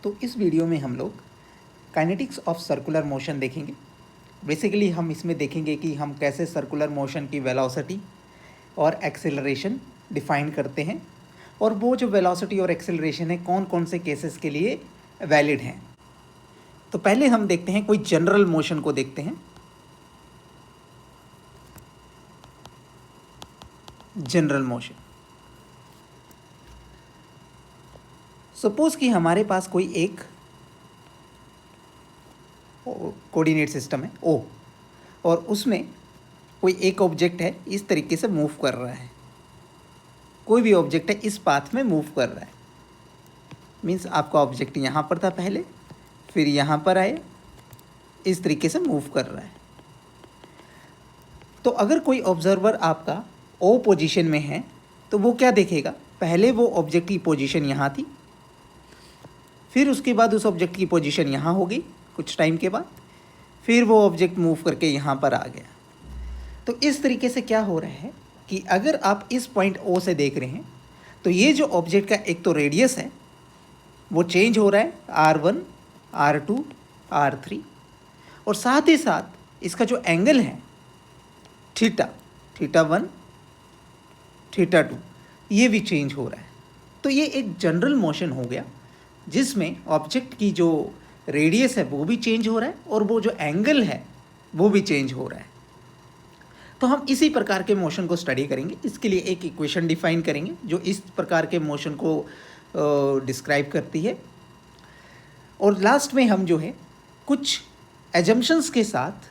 तो इस वीडियो में हम लोग काइनेटिक्स ऑफ सर्कुलर मोशन देखेंगे। बेसिकली हम इसमें देखेंगे कि हम कैसे सर्कुलर मोशन की वेलोसिटी और एक्सेलरेशन डिफाइन करते हैं, और वो जो वेलोसिटी और एक्सेलरेशन है कौन कौन से केसेस के लिए वैलिड हैं। तो पहले हम देखते हैं कोई जनरल मोशन को देखते हैं। जनरल मोशन, सपोज कि हमारे पास कोई एक कोऑर्डिनेट सिस्टम है ओ, और उसमें कोई एक ऑब्जेक्ट है इस तरीके से मूव कर रहा है। कोई भी ऑब्जेक्ट है इस पाथ में मूव कर रहा है, मीन्स आपका ऑब्जेक्ट यहाँ पर था पहले, फिर यहाँ पर आए, इस तरीके से मूव कर रहा है। तो अगर कोई ऑब्जर्वर आपका ओ पोजीशन में है तो वो क्या देखेगा, पहले वो ऑब्जेक्ट की पोजीशन यहाँ थी, फिर उसके बाद उस ऑब्जेक्ट की पोजीशन यहाँ होगी कुछ टाइम के बाद, फिर वो ऑब्जेक्ट मूव करके यहाँ पर आ गया। तो इस तरीके से क्या हो रहा है कि अगर आप इस पॉइंट ओ से देख रहे हैं तो ये जो ऑब्जेक्ट का एक तो रेडियस है वो चेंज हो रहा है, R1, R2, R3, और साथ ही साथ इसका जो एंगल है थीटा, θ1, θ2, ये भी चेंज हो रहा है। तो ये एक जनरल मोशन हो गया जिसमें ऑब्जेक्ट की जो रेडियस है वो भी चेंज हो रहा है और वो जो एंगल है वो भी चेंज हो रहा है। तो हम इसी प्रकार के मोशन को स्टडी करेंगे। इसके लिए एक इक्वेशन डिफाइन करेंगे जो इस प्रकार के मोशन को डिस्क्राइब करती है, और लास्ट में हम जो है कुछ एजम्पशंस के साथ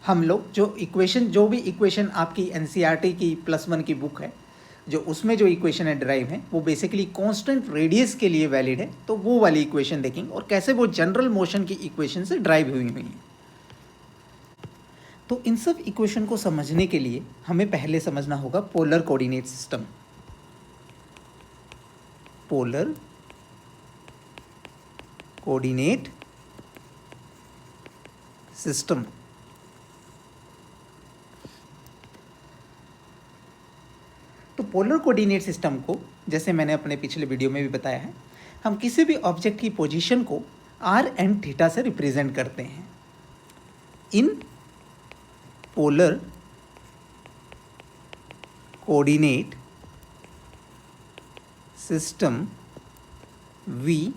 हम लोग जो भी इक्वेशन आपकी NCERT की +1 की बुक है, जो उसमें जो इक्वेशन है ड्राइव है वो बेसिकली कांस्टेंट रेडियस के लिए वैलिड है, तो वो वाली इक्वेशन देखेंगे और कैसे वो जनरल मोशन की इक्वेशन से ड्राइव हुई है। तो इन सब इक्वेशन को समझने के लिए हमें पहले समझना होगा polar coordinate system. Polar coordinate system. तो पोलर कोऑर्डिनेट सिस्टम को, जैसे मैंने अपने पिछले वीडियो में भी बताया है, हम किसी भी ऑब्जेक्ट की पोजीशन को r एंड थीटा से रिप्रेजेंट करते हैं। इन polar coordinate system we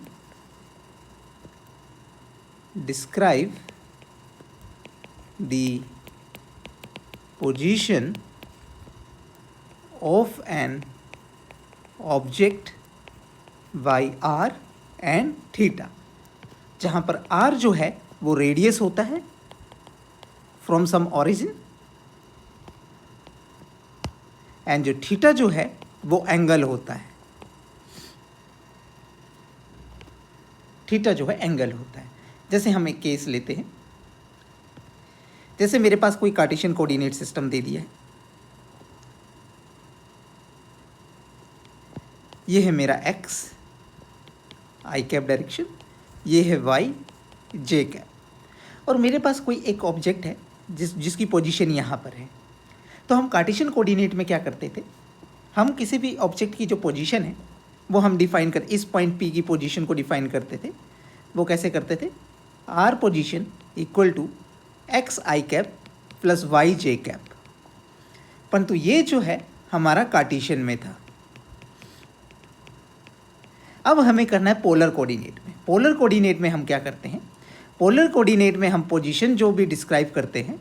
describe the position of an object by r and theta, जहाँ पर r जो है वो रेडियस होता है फ्रॉम सम ऑरिजिन, एंड जो थीटा जो है वो एंगल होता है। थीटा जो है एंगल होता है। जैसे हम एक केस लेते हैं, जैसे मेरे पास कोई कार्टेशियन कोऑर्डिनेट सिस्टम दे दिया है। ये है मेरा x i कैप डायरेक्शन, ये है y j कैप, और मेरे पास कोई एक ऑब्जेक्ट है जिसकी पोजीशन यहाँ पर है। तो हम कार्टेशियन कोऑर्डिनेट में क्या करते थे, हम किसी भी ऑब्जेक्ट की जो पोजीशन है वो हम डिफाइन कर, इस पॉइंट P की पोजीशन को डिफाइन करते थे। वो कैसे करते थे, R position equal to x i cap plus y j cap, परंतु ये जो है हमारा कार्टेशियन में था। अब हमें करना है पोलर कोऑर्डिनेट में। पोलर कोऑर्डिनेट में हम क्या करते हैं, पोलर कोऑर्डिनेट में हम पोजीशन जो भी डिस्क्राइब करते हैं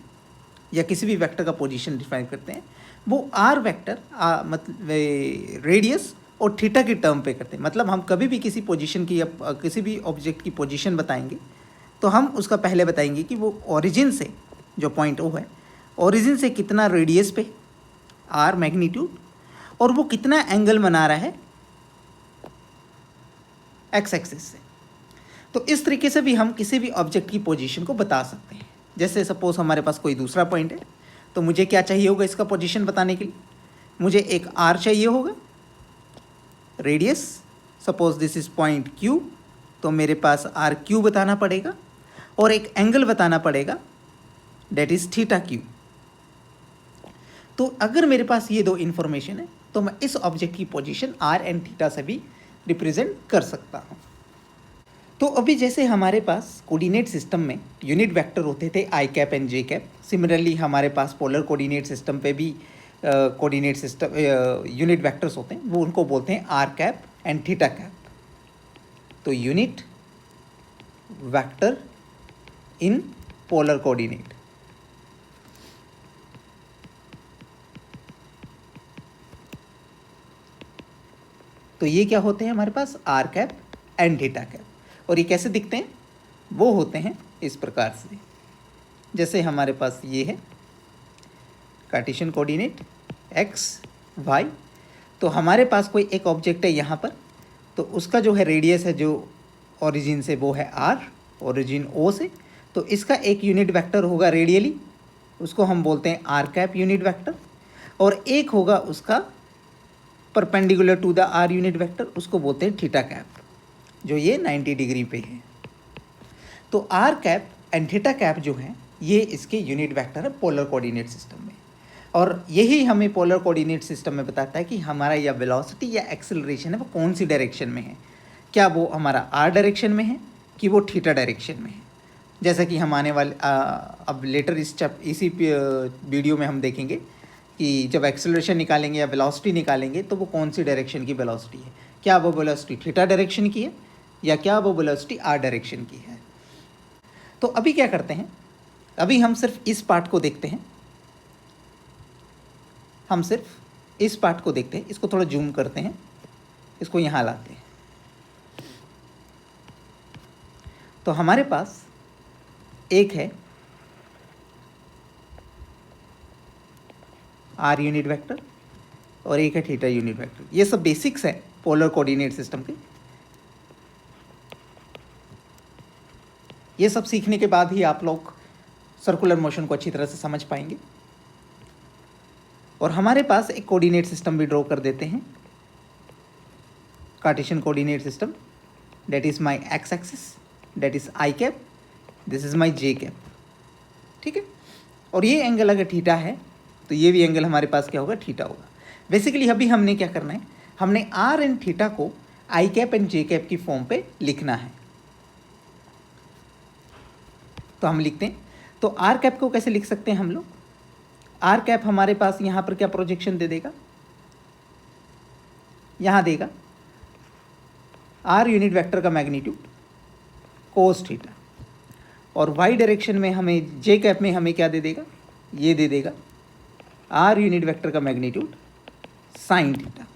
या किसी भी वेक्टर का पोजीशन डिफाइन करते हैं वो r वेक्टर मतलब रेडियस और थीटा की टर्म पे करते हैं। मतलब हम कभी भी किसी पोजीशन की या किसी भी ऑब्जेक्ट की पोजीशन बताएंगे तो हम उसका पहले बताएंगे कि वो ओरिजिन से, जो पॉइंट ओ है, ओरिजिन से कितना रेडियस पे r मैग्नीट्यूड, और वो कितना एंगल बना रहा है x एक्सिस से। तो इस तरीके से भी हम किसी भी ऑब्जेक्ट की पोजीशन को बता सकते हैं। जैसे सपोज हमारे पास कोई दूसरा पॉइंट है, तो मुझे क्या चाहिए होगा इसका पोजीशन बताने के लिए, मुझे एक r चाहिए होगा, radius, suppose this is point Q, तो मेरे पास RQ बताना पड़ेगा, और एक एंगल बताना पड़ेगा डेट इज θQ। तो अगर मेरे पास ये दो इन्फॉर्मेशन है तो मैं इस ऑब्जेक्ट की पोजीशन r एंड थीटा से भी रिप्रेजेंट कर सकता हूँ। तो अभी जैसे हमारे पास कोऑर्डिनेट सिस्टम में यूनिट वेक्टर होते थे I cap and J cap, similarly हमारे पास पोलर कोऑर्डिनेट सिस्टम पे भी कोऑर्डिनेट सिस्टम यूनिट वेक्टर्स होते हैं, वो उनको बोलते हैं R cap and theta cap. तो unit vector in polar coordinate, तो ये क्या होते हैं हमारे पास R cap and theta cap. और ये कैसे दिखते हैं, वो होते हैं इस प्रकार से, जैसे हमारे पास ये है कार्टेशियन कोऑर्डिनेट एक्स वाई। तो हमारे पास कोई एक ऑब्जेक्ट है यहाँ पर, तो उसका जो है रेडियस है जो ओरिजिन से वो है आर, ओरिजिन ओ से, तो इसका एक यूनिट वेक्टर होगा रेडियली, उसको हम बोलते हैं आर कैप यूनिट वेक्टर, और एक होगा उसका perpendicular to the R unit vector, उसको बोलते हैं थीटा कैप, जो ये 90 डिग्री पे है। तो R cap and theta cap जो है ये इसके यूनिट वेक्टर है पोलर कोऑर्डिनेट सिस्टम में, और यही हमें पोलर कोऑर्डिनेट सिस्टम में बताता है कि हमारा या वेलोसिटी या एक्सेलरेशन है वो कौन सी डायरेक्शन में है, क्या वो हमारा आर डायरेक्शन में है कि वो थीटा डायरेक्शन में है। जैसा कि हम आने वाले अब लेटर इसी वीडियो में हम देखेंगे कि जब एक्सेलरेशन निकालेंगे या वेलोसिटी निकालेंगे तो वो कौन सी डायरेक्शन की वेलोसिटी है, क्या वो वेलोसिटी थीटा डायरेक्शन की है या क्या वो वेलोसिटी आर डायरेक्शन की है। तो अभी क्या करते हैं, अभी हम सिर्फ इस पार्ट को देखते हैं, हम सिर्फ इस पार्ट को देखते हैं, इसको थोड़ा जूम करते हैं, इसको यहाँ लाते हैं। तो हमारे पास एक है आर यूनिट वेक्टर और एक है थीटा यूनिट वेक्टर। ये सब बेसिक्स है पोलर कोऑर्डिनेट सिस्टम के। ये सब सीखने के बाद ही आप लोग सर्कुलर मोशन को अच्छी तरह से समझ पाएंगे। और हमारे पास एक कोऑर्डिनेट सिस्टम भी ड्रॉ कर देते हैं, Cartesian coordinate system, that is my ex axis, that is I cap, this is my J cap, ठीक है। और ये एंगल अगर थीटा है तो ये भी एंगल हमारे पास क्या होगा, थीटा होगा। बेसिकली अभी हमने क्या करना है, हमने आर एंड थीटा को आई कैप एंड जे कैप की फॉर्म पे लिखना है। तो हम लिखते हैं, तो आर कैप को कैसे लिख सकते हैं हम लोग, आर कैप हमारे पास यहाँ पर क्या प्रोजेक्शन दे देगा, यहाँ देगा आर यूनिट वेक्टर का मैग्नीट्यूड कोस थीटा, और वाई डायरेक्शन में हमें जे कैप में हमें क्या दे देगा, ये दे देगा आर यूनिट वेक्टर का मैग्नीट्यूड साइन थीटा।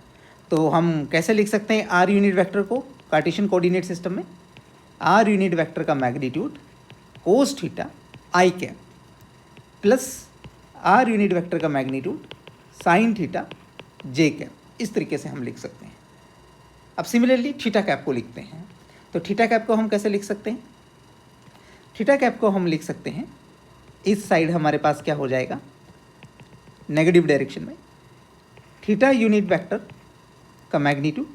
तो हम कैसे लिख सकते हैं आर यूनिट वेक्टर को कार्टेशियन कोऑर्डिनेट सिस्टम में, आर यूनिट वेक्टर का magnitude cos theta I cap plus R unit vector का magnitude sine theta J cap, इस तरीके से हम लिख सकते हैं। अब सिमिलरली थीटा कैप को लिखते हैं, तो थीटा कैप को हम कैसे लिख सकते हैं, थीटा कैप को हम लिख सकते हैं, इस साइड हमारे पास क्या हो जाएगा, नेगेटिव डायरेक्शन में थीटा यूनिट वेक्टर का मैग्नीट्यूड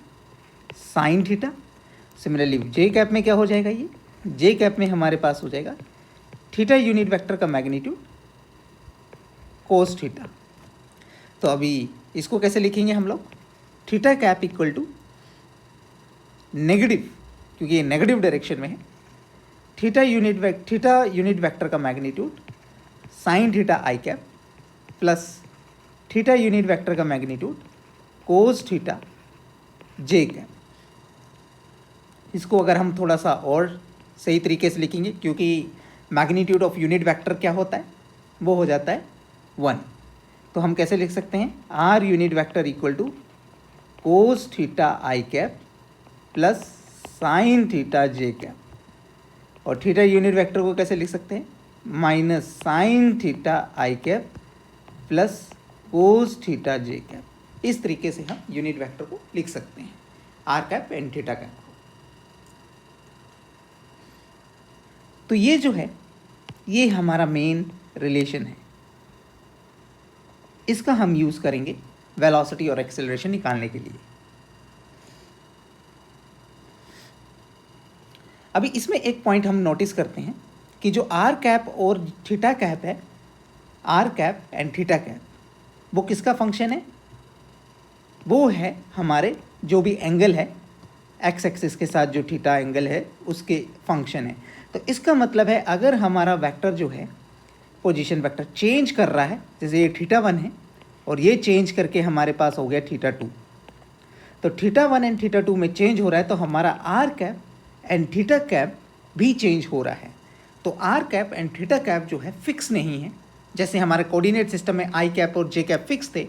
साइन थीटा। सिमिलरली जे कैप में क्या हो जाएगा, ये जे कैप में हमारे पास हो जाएगा थीटा यूनिट वेक्टर का मैग्नीट्यूड कोस थीटा। तो अभी इसको कैसे लिखेंगे हम लोग, theta cap equal to negative, क्योंकि ये नेगेटिव डायरेक्शन में है, थीटा यूनिट वेक्टर का magnitude sine theta I cap plus theta unit vector का magnitude cos theta J cap. इसको अगर हम थोड़ा सा और सही तरीके से लिखेंगे, क्योंकि मैग्नीट्यूड ऑफ यूनिट वेक्टर क्या होता है, वो हो जाता है 1, तो हम कैसे लिख सकते हैं, R unit vector equal to cos theta I cap plus sine theta J cap, और थीटा यूनिट वेक्टर को कैसे लिख सकते हैं, minus sine theta I cap plus cos theta J cap. इस तरीके से हम यूनिट वेक्टर को लिख सकते हैं, R cap and theta cap को। तो ये जो है ये हमारा मेन रिलेशन है, इसका हम यूज़ करेंगे वेलोसिटी और एक्सेलरेशन निकालने के लिए। अभी इसमें एक पॉइंट हम नोटिस करते हैं कि जो आर कैप और थीटा कैप है, R cap and theta cap, वो किसका फंक्शन है, वो है हमारे जो भी एंगल है एक्स एक्सिस के साथ जो थीटा एंगल है उसके फंक्शन है। तो इसका मतलब है अगर हमारा वेक्टर जो है पोजीशन वेक्टर चेंज कर रहा है, जैसे ये θ1 है और ये चेंज करके हमारे पास हो गया θ2, तो θ1 एंड θ2 में चेंज हो रहा है तो हमारा R cap and theta cap भी चेंज हो रहा है। तो R cap and theta cap जो है फिक्स नहीं है। जैसे हमारे कोऑर्डिनेट सिस्टम में आई कैप और जे कैप फिक्स थे,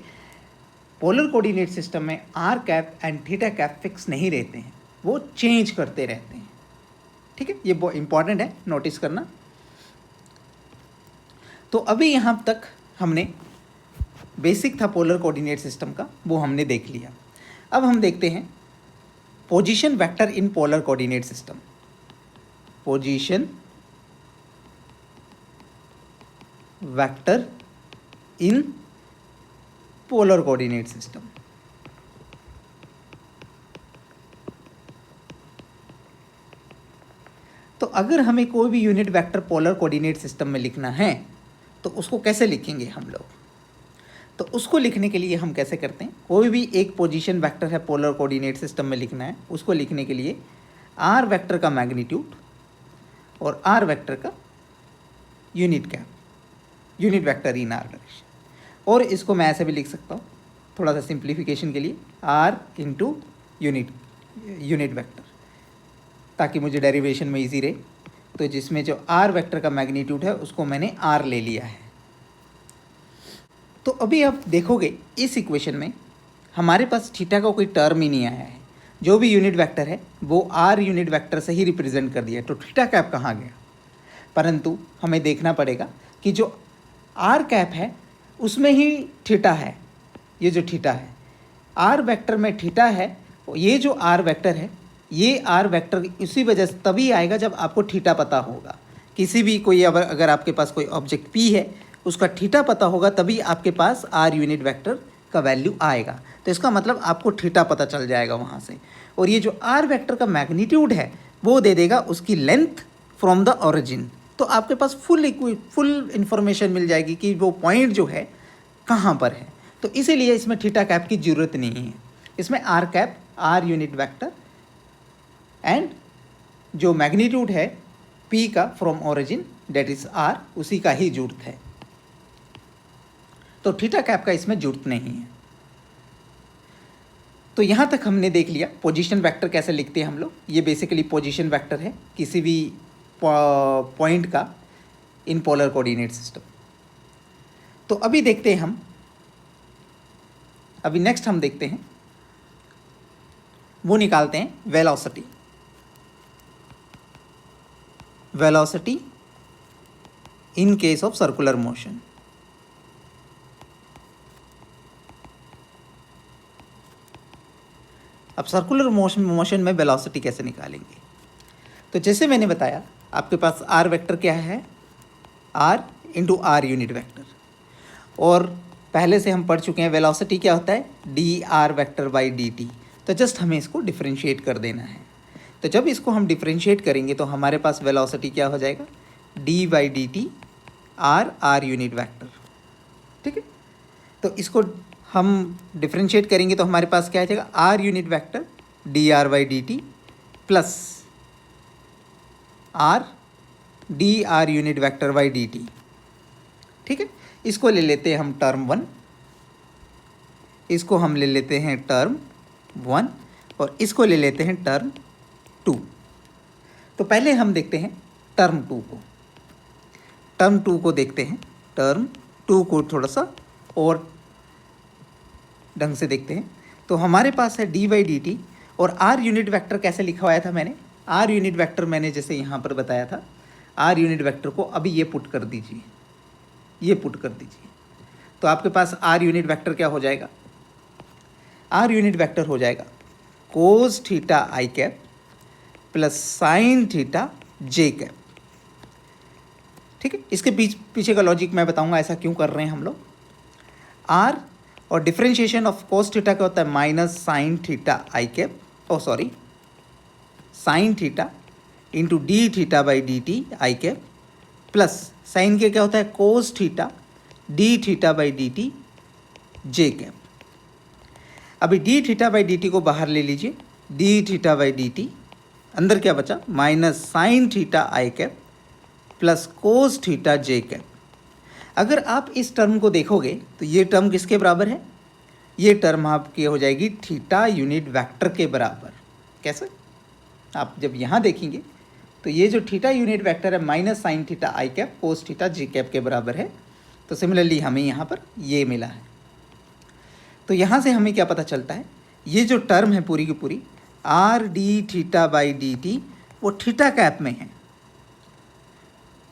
पोलर कोऑर्डिनेट सिस्टम में R cap and theta cap fix नहीं रहते हैं, वो चेंज करते रहते हैं। ठीक है, ये बहुत इंपॉर्टेंट है, नोटिस करना। तो अभी यहाँ तक हमने बेसिक था पोलर कोऑर्डिनेट सिस्टम का, वो हमने देख लिया। अब हम देखते हैं position vector in polar coordinate system. Position vector in polar coordinate system. तो अगर हमें कोई भी unit vector polar coordinate system में लिखना है तो उसको कैसे लिखेंगे हम लोग? तो उसको लिखने के लिए हम कैसे करते हैं, कोई भी एक पोजीशन वेक्टर है पोलर कोऑर्डिनेट सिस्टम में लिखना है, उसको लिखने के लिए आर वेक्टर का मैग्नीट्यूड और आर वेक्टर का यूनिट कैप, यूनिट वेक्टर इन आर डायरेक्शन। और इसको मैं ऐसे भी लिख सकता हूँ थोड़ा सा सिंप्लीफिकेशन के लिए, आर इंटू यूनिट वेक्टर, ताकि मुझे डेरिवेशन में इजी रहे। तो जिसमें जो आर वेक्टर का मैग्नीट्यूड है उसको मैंने आर ले लिया है। तो अभी आप देखोगे इस इक्वेशन में हमारे पास थीटा का कोई टर्म ही नहीं आया है। जो भी यूनिट वेक्टर है वो आर यूनिट वेक्टर से ही रिप्रेजेंट कर दिया है, तो थीटा कैप कहाँ गया? परंतु हमें देखना पड़ेगा कि जो आर कैप है उसमें ही थीटा है। ये जो थीटा है आर वेक्टर में थीटा है, ये जो आर वेक्टर है ये आर वेक्टर इसी वजह से तभी आएगा जब आपको थीटा पता होगा। किसी भी कोई अगर आपके पास कोई ऑब्जेक्ट पी है उसका थीटा पता होगा तभी आपके पास आर यूनिट वेक्टर का वैल्यू आएगा। तो इसका मतलब आपको थीटा पता चल जाएगा वहाँ से। और ये जो आर वेक्टर का मैग्नीट्यूड है वो दे देगा उसकी लेंथ फ्रॉम द ओरिजिन। तो आपके पास फुल इंफॉर्मेशन मिल जाएगी कि वो पॉइंट जो है कहाँ पर है। तो इसीलिए इसमें थीटा कैप की ज़रूरत नहीं है। इसमें R cap, R unit vector and जो मैग्नीट्यूड है पी का from origin that is R, उसी का ही जरूरत है। तो थीटा कैप का इसमें जरूरत नहीं है। तो यहाँ तक हमने देख लिया पोजीशन वेक्टर कैसे लिखते हैं हम लोग। ये बेसिकली पोजीशन वेक्टर है किसी भी पॉइंट का इन पोलर कोऑर्डिनेट सिस्टम। तो अभी देखते हैं अभी नेक्स्ट हम देखते हैं, वो निकालते हैं velocity. Velocity in case of circular motion. अब सर्कुलर मोशन में वेलोसिटी कैसे निकालेंगे? तो जैसे मैंने बताया आपके पास आर वेक्टर क्या है, R into R unit vector. और पहले से हम पढ़ चुके हैं वेलोसिटी क्या होता है, D R vector by D T. तो जस्ट हमें इसको डिफरेंशिएट कर देना है। तो जब इसको हम डिफरेंशिएट करेंगे तो हमारे पास वेलोसिटी क्या हो जाएगा, D by D T R R unit vector. ठीक है, तो इसको हम डिफरेंशिएट करेंगे तो हमारे पास क्या आ जाएगा, R unit vector D R by D T plus R D R unit vector by D T. ठीक है, इसको ले लेते हैं हम टर्म 1, इसको हम ले लेते हैं टर्म 1 और इसको ले लेते हैं टर्म 2। तो पहले हम देखते हैं टर्म 2 को। टर्म 2 को देखते हैं, टर्म 2 को थोड़ा सा और ढंग से देखते हैं। तो हमारे पास है डी बाई डी टी और आर यूनिट वेक्टर कैसे लिखा हुआ था मैंने, आर यूनिट वेक्टर मैंने जैसे यहाँ पर बताया था, आर यूनिट वेक्टर को अभी ये पुट कर दीजिए, ये पुट कर दीजिए। तो आपके पास आर यूनिट वेक्टर क्या हो जाएगा, आर यूनिट वेक्टर हो जाएगा कोस theta I cap plus sine theta J cap. ठीक है, इसके पीछे का लॉजिक मैं बताऊंगा ऐसा क्यों कर रहे हैं हम लोग। आर और डिफरेंशिएशन ऑफ कोस थीटा क्या होता है, minus sine theta I cap, oh sorry sine theta into D theta by D T I cap plus sine के क्या होता है, cos theta D theta by D T J cap. अभी D theta by D T को बाहर ले लीजिए D theta by D T, अंदर क्या बचा minus sine theta I cap plus cos theta J cap. अगर आप इस टर्म को देखोगे तो ये टर्म किसके बराबर है, ये टर्म आपकी हो जाएगी थीटा यूनिट वेक्टर के बराबर। कैसे, आप जब यहाँ देखेंगे तो ये जो थीटा यूनिट वेक्टर है minus sine theta I cap cos theta ji cap के बराबर है। तो सिमिलरली हमें यहाँ पर ये मिला है। तो यहाँ से हमें क्या पता चलता है, ये जो टर्म है पूरी की पूरी are D theta by D T वो थीटा कैप में है।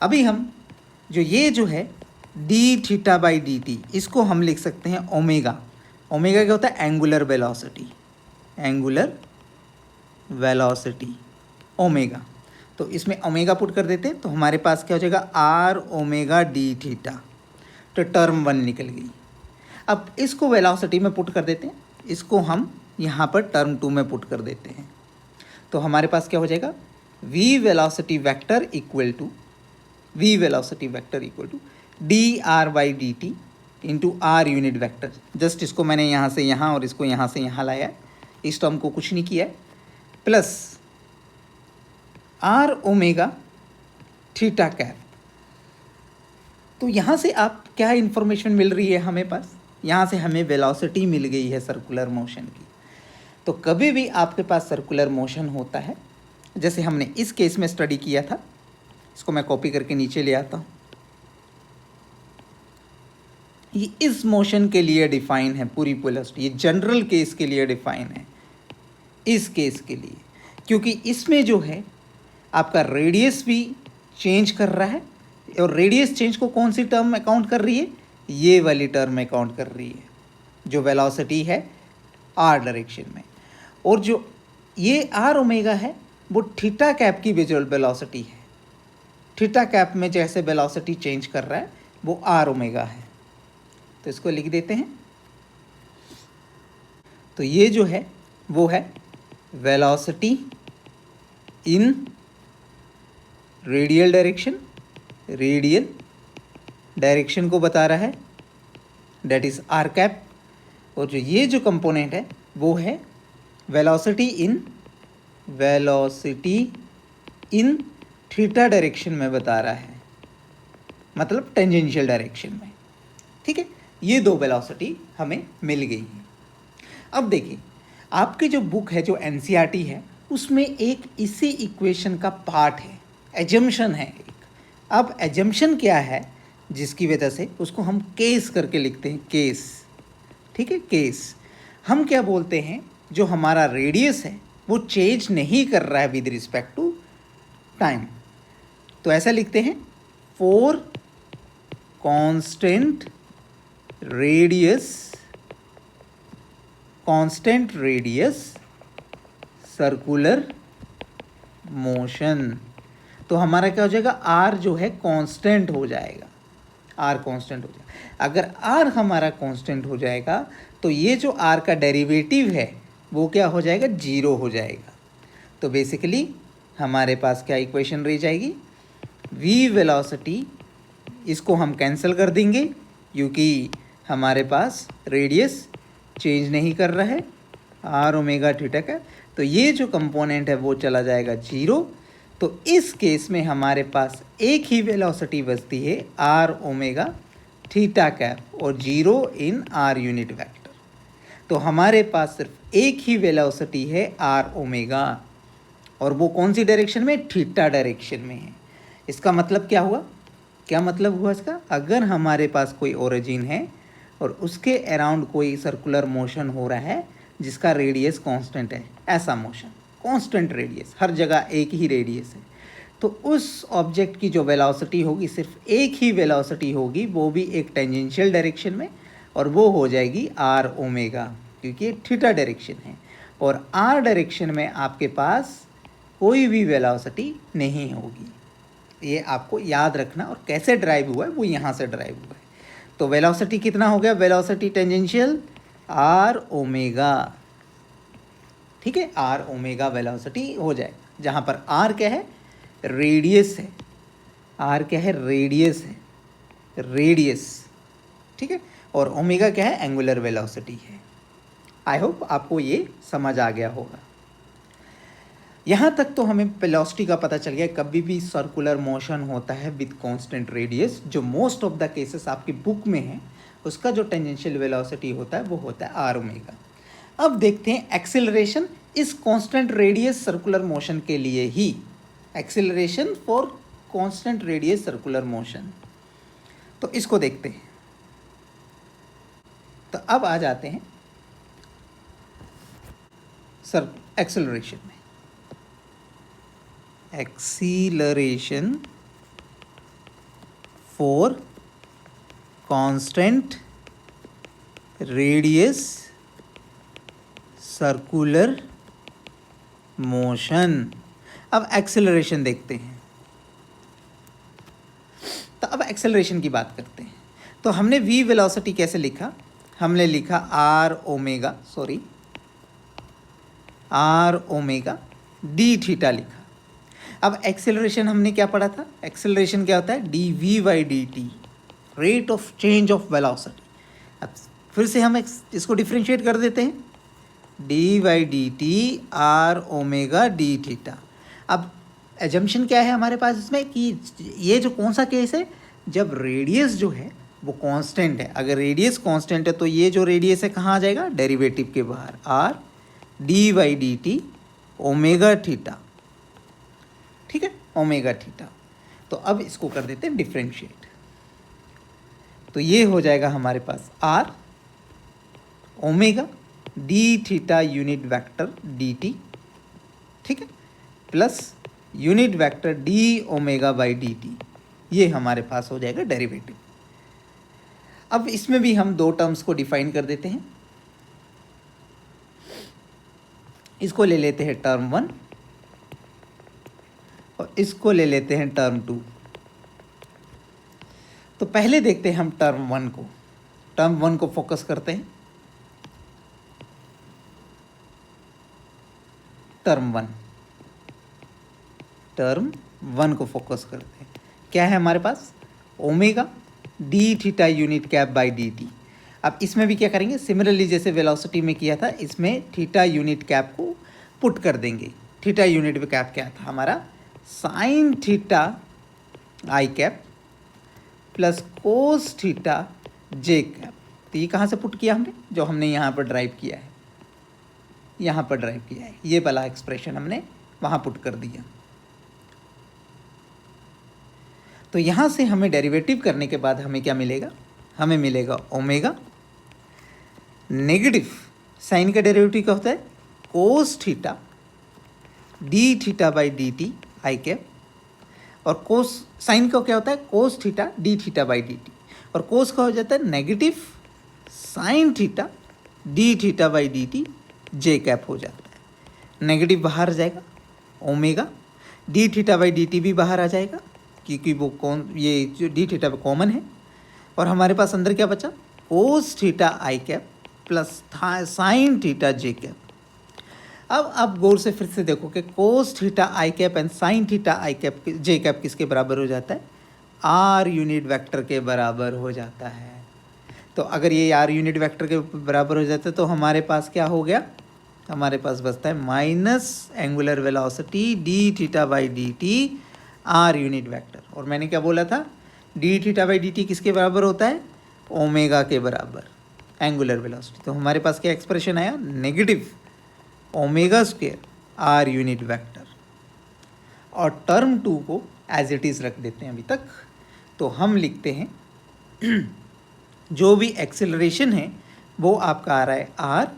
अभी हम जो ये जो है D theta by D T इसको हम लिख सकते हैं ओमेगा। ओमेगा क्या होता है, angular velocity, angular velocity omega. तो इसमें ओमेगा पुट कर देते हैं तो हमारे पास क्या हो जाएगा आर ओमेगा डी थीटा। तो टर्म 1 निकल गई। अब इसको वेलोसिटी में पुट कर देते हैं, इसको हम यहाँ पर टर्म 2 में पुट कर देते हैं। तो हमारे पास क्या हो जाएगा v velocity vector equal to D R by D T into R unit vector. Just इसको मैंने यहाँ से यहाँ और इसको यहाँ से यहाँ लाया है, इस टर्म को कुछ नहीं किया है, plus R omega theta cap. तो यहाँ से आप क्या इन्फॉर्मेशन मिल रही है हमें पास, यहाँ से हमें वेलोसिटी मिल गई है सर्कुलर मोशन की। तो कभी भी आपके पास सर्कुलर मोशन होता है, जैसे हमने इस केस में स्टडी किया था, इसको मैं कॉपी करके नीचे ले आता हूँ। ये इस मोशन के लिए डिफाइन है पूरी वेलोसिटी, ये जनरल केस के लिए डिफाइन है, इस केस के लिए, क्योंकि इसमें जो है आपका रेडियस भी चेंज कर रहा है और रेडियस चेंज को कौन सी टर्म अकाउंट कर रही है, ये वाली टर्म अकाउंट कर रही है जो वेलोसिटी है आर डायरेक्शन में। और जो ये आर ओमेगा है वो थीटा कैप की विजुअल वेलोसिटी है। थीटा कैप में जैसे वेलोसिटी चेंज कर रहा है वो आर ओमेगा है। तो इसको लिख देते हैं। तो ये जो है वो है वेलोसिटी इन रेडियल डायरेक्शन, रेडियल डायरेक्शन को बता रहा है, दैट इज आर कैप। और जो ये जो कंपोनेंट है वो है वेलोसिटी इन थीटा डायरेक्शन में बता रहा है, मतलब टेंजेंशियल डायरेक्शन में। ठीक है, ये दो वेलोसिटी हमें मिल गई हैं। अब देखिए आपकी जो बुक है, जो एनसीईआरटी है, उसमें एक इसी इक्वेशन का पार्ट है, एजम्पशन है एक। अब एजम्पशन क्या है, जिसकी वजह से उसको हम केस करके लिखते हैं, केस। ठीक है, केस हम क्या बोलते हैं, जो हमारा रेडियस है वो चेंज नहीं कर रहा है विद रिस्पेक्ट टू टाइम। तो ऐसा लिखते हैं, for constant radius circular motion. तो हमारा क्या हो जाएगा, आर जो है कांस्टेंट हो जाएगा, आर कांस्टेंट हो जाएगा। अगर आर हमारा कांस्टेंट हो जाएगा तो ये जो आर का डेरिवेटिव है वो क्या हो जाएगा, जीरो हो जाएगा। तो बेसिकली हमारे पास क्या इक्वेशन रह जाएगी, v वेलोसिटी, इसको हम कैंसिल कर देंगे क्योंकि हमारे पास रेडियस चेंज नहीं कर रहा है, आर ओमेगा थीटा का। तो ये जो कंपोनेंट है वो चला जाएगा जीरो। तो इस केस में हमारे पास एक ही वेलोसिटी बचती है, आर ओमेगा थीटा कैप, और zero in are unit vector. तो हमारे पास सिर्फ एक ही वेलोसिटी है, आर ओमेगा, और वो कौन सी डायरेक्शन में, थीटा डायरेक्शन में है। इसका मतलब क्या हुआ, क्या मतलब हुआ इसका, अगर हमारे पास कोई ओरिजिन है और उसके अराउंड कोई सर्कुलर मोशन हो रहा है जिसका रेडियस कांस्टेंट है, ऐसा मोशन कांस्टेंट रेडियस, हर जगह एक ही रेडियस है, तो उस ऑब्जेक्ट की जो वेलोसिटी होगी सिर्फ एक ही वेलोसिटी होगी, वो भी एक टेंजेंशियल डायरेक्शन में, और वो हो जाएगी आर ओमेगा, क्योंकि थीटा डायरेक्शन है। और आर डायरेक्शन में आपके पास कोई भी वेलोसिटी नहीं होगी। ये आपको याद रखना, और कैसे ड्राइव हुआ है वो यहाँ से ड्राइव हुआ है। तो वेलोसिटी कितना हो गया, वेलोसिटी टेंजेंशियल आर ओमेगा। ठीक है, आर ओमेगा वेलोसिटी हो जाएगा, जहाँ पर आर क्या है, रेडियस है, आर क्या है, रेडियस है, रेडियस। ठीक है, और ओमेगा क्या है, एंगुलर वेलोसिटी है। आई होप आपको ये समझ आ गया होगा। यहाँ तक तो हमें वेलोसिटी का पता चल गया। कभी भी सर्कुलर मोशन होता है विद कांस्टेंट रेडियस, जो मोस्ट ऑफ द केसेस आपकी बुक में है, उसका जो टेंजेंशियल वेलोसिटी होता है वो होता है आर ओमेगा। अब देखते हैं एक्सेलरेशन इस कांस्टेंट रेडियस सर्कुलर मोशन के लिए ही, acceleration for constant radius circular motion. तो इसको देखते हैं। तो अब आ जाते हैं सर एक्सेलरेशन में। Acceleration for constant radius circular motion. अब एक्सेलरेशन देखते हैं। तो अब एक्सेलरेशन की बात करते हैं। तो हमने v वेलोसिटी कैसे लिखा? हमने लिखा आर ओमेगा डी थीटा लिखा। अब एक्सेलरेशन हमने क्या पढ़ा था? एक्सेलरेशन क्या होता है? D V by D T, rate of change of velocity. अब फिर से हम इसको डिफ्रेंशिएट कर देते हैं, D by D T R omega D theta. अब एजम्पशन क्या है हमारे पास इसमें कि ये जो कौन सा केस है, जब रेडियस जो है वो कांस्टेंट है। अगर रेडियस कांस्टेंट है तो ये जो रेडियस है कहाँ आ जाएगा? डेरिवेटिव के बाहर, R D by D T omega theta. ठीक है, ओमेगा थीटा। तो अब इसको कर देते हैं डिफ्रेंशिएट। तो ये हो जाएगा हमारे पास R omega D theta unit vector D T, ठीक है, plus unit vector D omega by D T. ये हमारे पास हो जाएगा डेरिवेटिव। अब इसमें भी हम दो टर्म्स को डिफाइन कर देते हैं। इसको ले लेते हैं टर्म 1 और इसको ले लेते हैं टर्म 2। तो पहले देखते हैं हम टर्म 1 को। टर्म 1 को फोकस करते हैं। टर्म 1 को फोकस करते हैं। क्या है हमारे पास? Omega D theta unit cap by D T. अब इसमें भी क्या करेंगे? सिमिलरली जैसे वेलोसिटी में किया था, इसमें थीटा यूनिट कैप को पुट कर देंगे। थीटा यूनिट कैप क्या था हमारा? Sign theta I cap plus cos theta J cap. तो ये कहाँ से पुट किया हमने? जो हमने यहाँ पर ड्राइव किया है, यहाँ पर ड्राइव किया है, ये वाला एक्सप्रेशन हमने वहाँ पुट कर दिया। तो यहाँ से हमें डेरिवेटिव करने के बाद हमें क्या मिलेगा? हमें मिलेगा ओमेगा नेगेटिव साइन का डेरिवेटिव क्या होता है? Cos theta D theta by D T I cap, और कोस साइन का क्या होता है? Cos theta D theta by D T, और कोस का हो जाता है negative sine theta D theta by D T J cap हो जाता है। नेगेटिव बाहर आ जाएगा, omega D theta by D T भी बाहर आ जाएगा, क्योंकि वो ये जो डी थीटा कॉमन है, और हमारे पास अंदर क्या बचा? कोस theta I cap plus sine theta J cap. अब आप गौर से फिर से देखो कि कोस theta I cap and sign theta I cap J cap किसके बराबर हो जाता है? आर यूनिट वेक्टर के बराबर हो जाता है। तो अगर ये आर यूनिट वेक्टर के बराबर हो जाता है तो हमारे पास क्या हो गया? हमारे पास बचता है minus angular velocity D theta by D T R unit vector. और मैंने क्या बोला था? D theta by D T किसके बराबर होता है? ओमेगा के बराबर एंगुलर वेलोसिटी। तो हमारे पास क्या एक्सप्रेशन आया? Negative omega square R unit vector. और टर्म 2 को एज इट इज़ रख देते हैं अभी तक। तो हम लिखते हैं जो भी एक्सेलरेशन है वो आपका आ रहा है R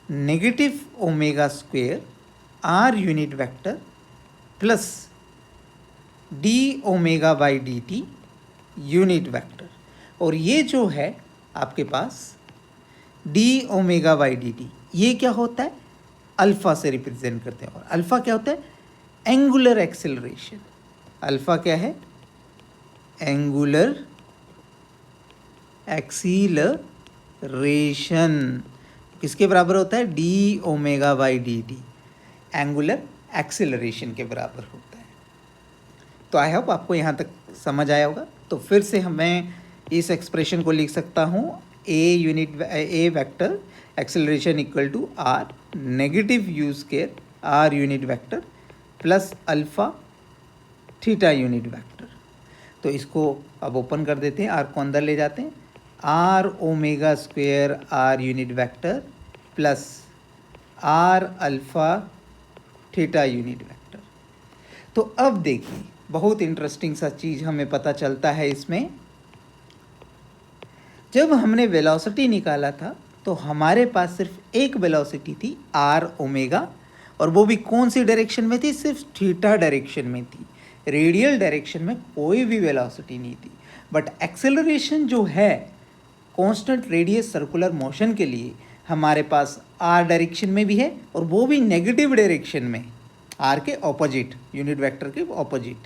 negative omega square R unit vector plus D omega by D T unit vector. और ये जो है आपके पास D omega by D T, ये क्या होता है? अल्फ़ा से रिप्रेजेंट करते हैं। और अल्फ़ा क्या होता है? Angular acceleration. अल्फ़ा क्या है? Angular acceleration. किसके बराबर होता है? D omega by D T, angular acceleration के बराबर होता है। तो आई होप आपको यहाँ तक समझ आया होगा। तो फिर से मैं इस एक्सप्रेशन को लिख सकता हूँ, A vector acceleration equal to R negative U square R unit vector plus alpha theta unit vector. तो इसको अब ओपन कर देते हैं, आर को अंदर ले जाते हैं, R omega square R unit vector plus R alpha theta unit vector. तो अब देखिए बहुत इंटरेस्टिंग सा चीज़ हमें पता चलता है इसमें। जब हमने वेलोसिटी निकाला था तो हमारे पास सिर्फ एक वेलोसिटी थी आर ओमेगा, और वो भी कौन सी डायरेक्शन में थी? सिर्फ थीटा डायरेक्शन में थी। रेडियल डायरेक्शन में कोई भी वेलोसिटी नहीं थी। बट एक्सेलरेशन जो है कांस्टेंट रेडियस सर्कुलर मोशन के लिए हमारे पास आर डायरेक्शन में भी है, और वो भी नेगेटिव डायरेक्शन में, आर के ऑपोजिट, यूनिट वेक्टर के ऑपोजिट,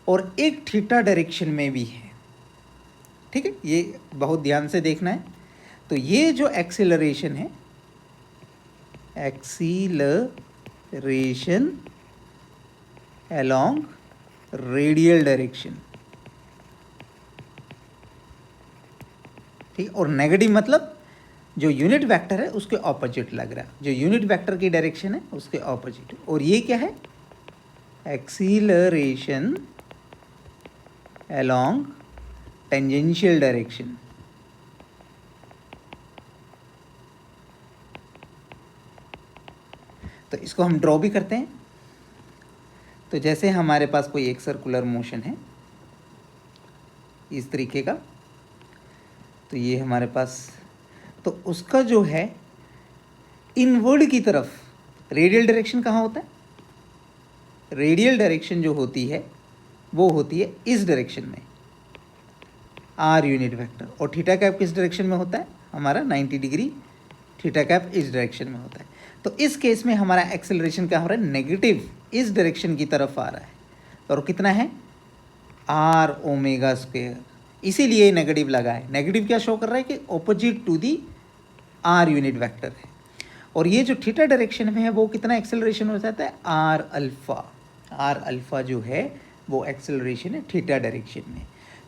और एक थीटा डायरेक्शन में भी है। ठीक है, ये बहुत ध्यान से देखना है। तो ये जो एक्सेलरेशन है, एक्सीलरेशन अलोंग रेडियल डायरेक्शन, ठीक, और नेगेटिव मतलब जो यूनिट वेक्टर है उसके ऑपोजिट लग रहा है, जो यूनिट वेक्टर की डायरेक्शन है उसके ऑपोजिट। और ये क्या है? Acceleration along tangential direction. तो इसको हम ड्रॉ भी करते हैं। तो जैसे हमारे पास कोई एक सर्कुलर मोशन है इस तरीके का, तो ये हमारे पास, तो उसका जो है इनवर्ड की तरफ रेडियल डायरेक्शन कहाँ होता है? रेडियल डायरेक्शन जो होती है वो होती है इस डायरेक्शन में, आर यूनिट वेक्टर, और थीटा कैप किस डायरेक्शन में होता है? हमारा 90 डिग्री थीटा कैप इस डायरेक्शन में होता है। तो इस केस में हमारा एक्सेलरेशन क्या हो रहा है? नेगेटिव इस डायरेक्शन की तरफ आ रहा है, और कितना है? R omega square. इसीलिए नेगेटिव लगा है। नेगेटिव क्या शो कर रहा है? कि opposite to the R unit vector है। और ये जो थीटा डायरेक्शन में है वो कितना एक्सेलरेशन हो जाता है? Are alpha. आर अल्फ़ा जो है वो एक्सेलरेशन है थीटा डायरेक्शन में।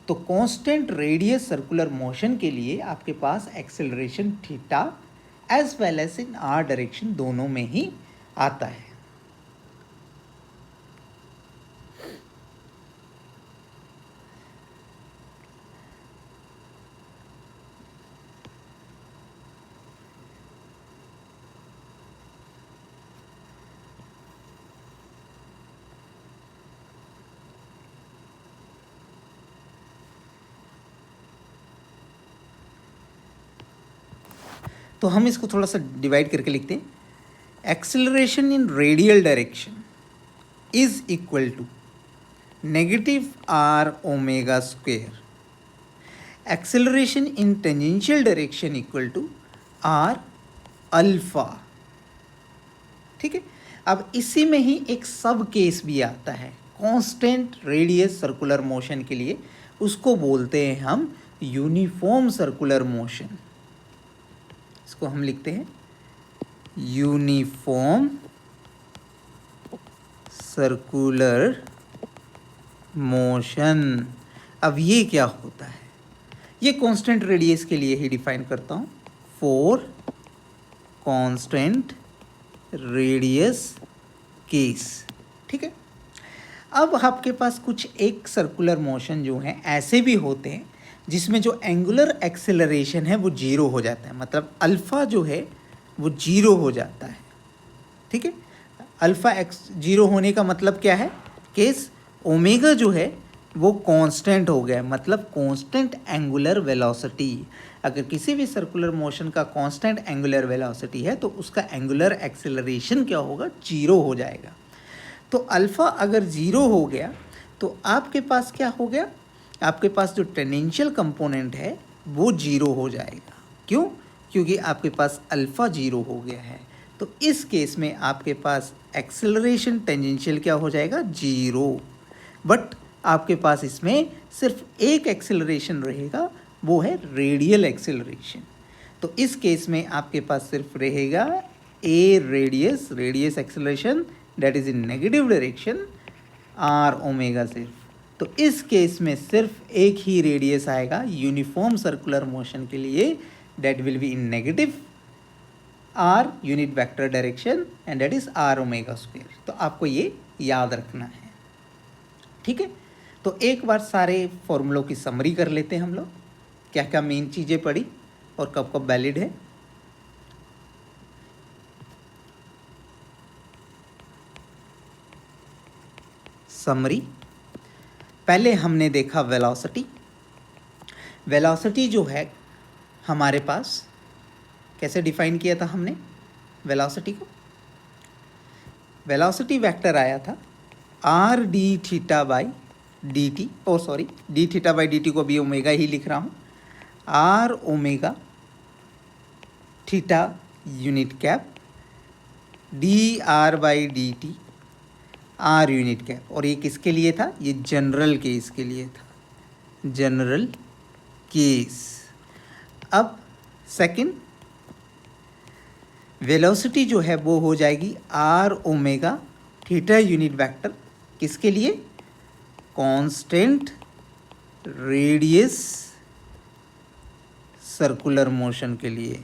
तो कांस्टेंट रेडियस सर्कुलर मोशन के लिए आपके पास acceleration theta as well as in R direction दोनों में ही आता है। तो हम इसको थोड़ा सा डिवाइड करके लिखते हैं। Acceleration in radial direction is equal to negative R omega square. Acceleration in tangential direction equal to R alpha. ठीक है, अब इसी में ही एक सब केस भी आता है कांस्टेंट रेडियस सर्कुलर मोशन के लिए, उसको बोलते हैं हम यूनिफॉर्म सर्कुलर मोशन। इसको हम लिखते हैं यूनिफॉर्म सर्कुलर मोशन। अब ये क्या होता है? ये कांस्टेंट रेडियस के लिए ही डिफाइन करता हूँ, फॉर कांस्टेंट रेडियस केस। ठीक है, अब आपके पास कुछ एक सर्कुलर मोशन जो हैं ऐसे भी होते हैं जिसमें जो एंगुलर एक्सेलरेशन है वो जीरो हो जाता है, मतलब अल्फ़ा जो है वो जीरो हो जाता है। ठीक है, अल्फ़ा एक्स जीरो होने का मतलब क्या है? केस ओमेगा जो है वो कांस्टेंट हो गया, मतलब कांस्टेंट एंगुलर वेलोसिटी। अगर किसी भी सर्कुलर मोशन का कांस्टेंट एंगुलर वेलोसिटी है तो उसका एंगुलर एक्सेलरेशन क्या होगा? जीरो हो जाएगा। तो अल्फ़ा अगर ज़ीरो हो गया तो आपके पास क्या हो गया? आपके पास जो टेंजेंशियल कंपोनेंट है वो जीरो हो जाएगा। क्यों? क्योंकि आपके पास अल्फ़ा जीरो हो गया है। तो इस केस में आपके पास एक्सेलरेशन टेंजेंशियल क्या हो जाएगा? जीरो। बट आपके पास इसमें सिर्फ एक एक्सेलरेशन रहेगा, वो है रेडियल एक्सेलरेशन। तो इस केस में आपके पास सिर्फ रहेगा a radius acceleration that is in negative direction, R omega सिर्फ। तो इस केस में सिर्फ एक ही रेडियस आएगा यूनिफॉर्म सर्कुलर मोशन के लिए, that will be in negative R unit vector direction and that is R omega square. तो आपको ये याद रखना है, ठीक है। तो एक बार सारे फॉर्मूलों की समरी कर लेते हैं हम लोग, क्या क्या मेन चीज़ें पड़ी और कब कब वैलिड है। समरी, पहले हमने देखा वेलोसिटी। वेलोसिटी जो है हमारे पास कैसे डिफाइन किया था हमने वेलोसिटी को, वेलोसिटी वेक्टर आया था R D theta by D T, oh sorry D theta by D T को भी ओमेगा ही लिख रहा हूँ, R omega theta unit cap D R by D T R unit cap. और ये किसके लिए था, ये जनरल केस के लिए था, जनरल केस। अब सेकंड वेलोसिटी जो है वो हो जाएगी R omega theta unit vector, किसके लिए, कांस्टेंट रेडियस सर्कुलर मोशन के लिए।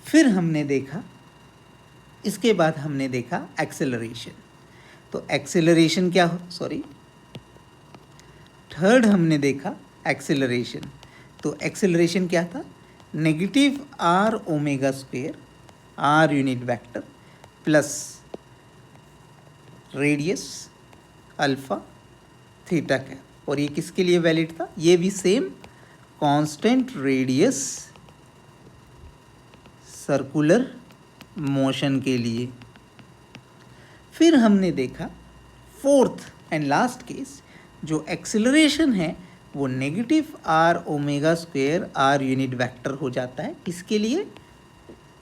फिर हमने देखा, इसके बाद हमने देखा एक्सेलरेशन। तो एक्सेलरेशन क्या हो, सॉरी थर्ड हमने देखा एक्सेलरेशन। तो एक्सेलरेशन क्या था, negative R omega square R unit vector plus radius alpha theta cap. और ये किसके लिए वैलिड था, ये भी same constant radius circular motion के लिए। फिर हमने देखा फोर्थ एंड लास्ट केस, जो एक्सेलरेशन है वो negative R omega square R unit vector हो जाता है, इसके लिए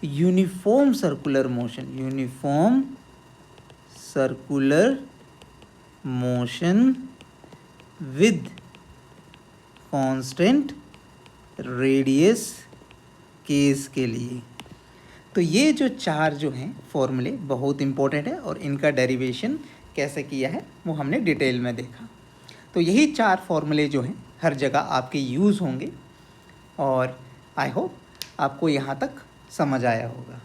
uniform circular motion, uniform circular motion with constant radius case के लिए। तो ये जो चार जो हैं फॉर्मूले बहुत इंपॉर्टेंट है और इनका डेरिवेशन कैसे किया है वो हमने डिटेल में देखा। तो यही चार फॉर्मूले जो हैं हर जगह आपके यूज़ होंगे और आई होप आपको यहाँ तक समझ आया होगा।